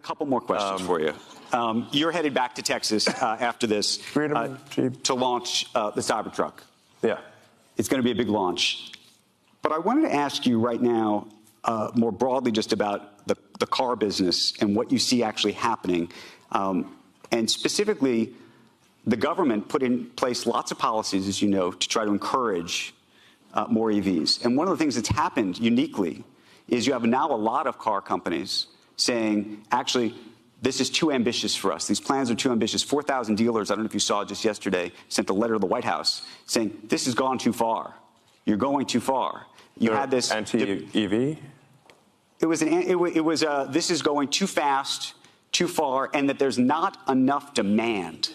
couple more questions for you. You're headed back to Texas after this to launch the Cybertruck. Yeah. It's going to be a big launch. But I wanted to ask you right now, more broadly, just about the car business and what you see actually happening. And specifically, the government put in place lots of policies, as you know, to try to encourage more EVs. And one of the things that's happened uniquely is you have now a lot of car companies saying, actually, this is too ambitious for us. These plans are too ambitious. 4,000 dealers, I don't know if you saw just yesterday, sent a letter to the White House saying, this has gone too far. You're going too far. You had this anti-EV? It was this is going too fast, too far, and that there's not enough demand.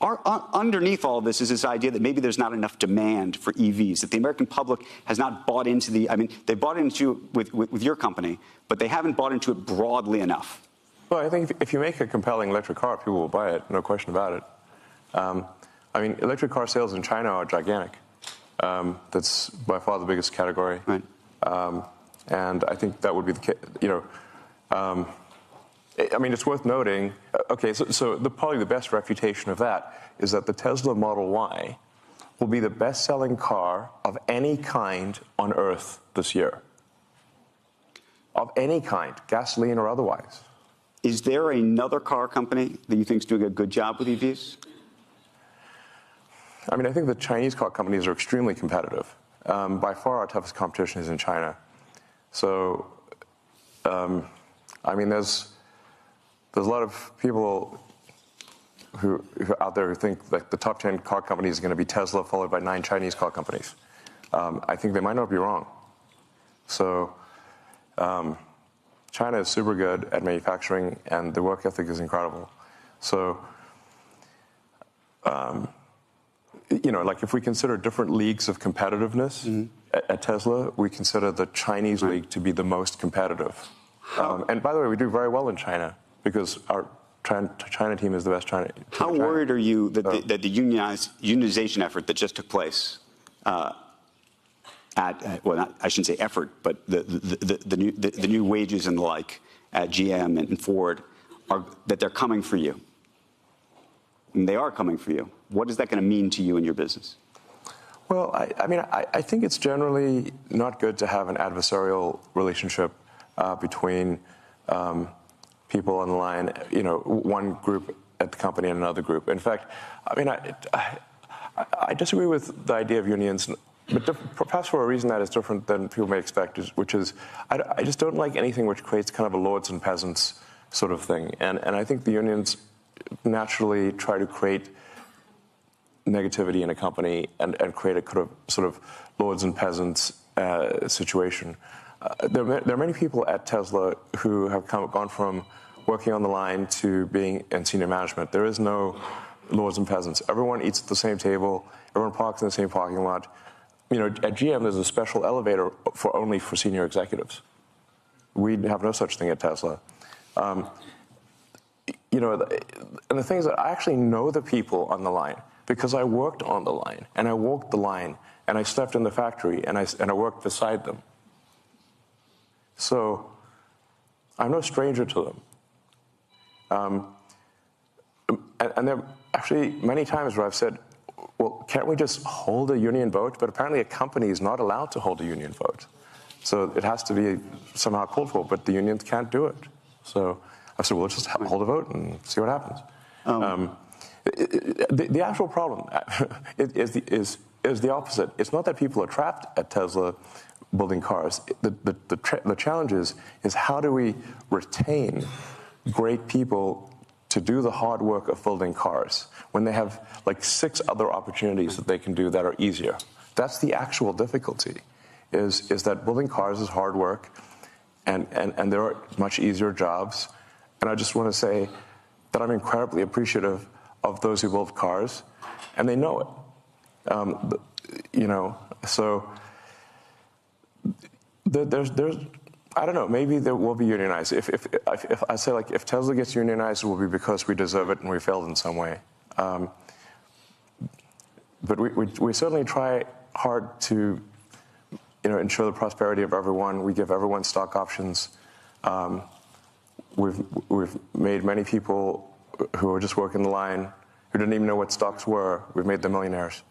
Underneath all of this is this idea that maybe there's not enough demand for EVs, that the American public has not bought into they bought into it with your company, but they haven't bought into it broadly enough. Well, I think if you make a compelling electric car, people will buy it, no question about it. Electric car sales in China are gigantic. That's by far the biggest category. Right. And I think that would be the case, it's worth noting, so probably the best refutation of that is that the Tesla Model Y will be the best-selling car of any kind on Earth this year. Of any kind, gasoline or otherwise. Is there another car company that you think is doing a good job with EVs? I think the Chinese car companies are extremely competitive. By far our toughest competition is in China. So, there's a lot of people who out there who think like the top 10 car companies is going to be Tesla, followed by 9 Chinese car companies. I think they might not be wrong. So China is super good at manufacturing, and the work ethic is incredible. So, if we consider different leagues of competitiveness at Tesla, we consider the Chinese league to be the most competitive. And by the way, we do very well in China, because our China team is the best China. How worried are you that the unionization effort that just took place I shouldn't say effort, but the new wages and the like at GM and Ford, that they're coming for you? And they are coming for you. What is that going to mean to you and your business? Well, I think it's generally not good to have an adversarial relationship between people on the line, one group at the company and another group. In fact, I disagree with the idea of unions, but perhaps for a reason that is different than people may expect, which is I just don't like anything which creates kind of a lords and peasants sort of thing. And I think the unions naturally try to create negativity in a company and create a sort of lords and peasants situation. There are many people at Tesla who have gone from working on the line to being in senior management. There is no lords and peasants. Everyone eats at the same table. Everyone parks in the same parking lot. At GM, there's a special elevator only for senior executives. We have no such thing at Tesla. And the thing is that I actually know the people on the line because I worked on the line, and I walked the line, and I slept in the factory, and I worked beside them. So I'm no stranger to them. And there are actually many times where I've said, well, can't we just hold a union vote? But apparently a company is not allowed to hold a union vote. So it has to be somehow called for, but the unions can't do it. So I said, well, let's just hold a vote and see what happens. The actual problem is the opposite. It's not that people are trapped at Tesla building cars. The challenge is how do we retain great people to do the hard work of building cars when they have like 6 other opportunities that they can do that are easier. That's the actual difficulty, is that building cars is hard work, and there are much easier jobs. And I just want to say that I'm incredibly appreciative of those who build cars, and they know it. So there's I don't know, maybe there will be unionized. If I say, like, if Tesla gets unionized, it will be because we deserve it and we failed in some way. But we certainly try hard to, ensure the prosperity of everyone. We give everyone stock options. we've made many people who were just working the line, who didn't even know what stocks were, we've made them millionaires.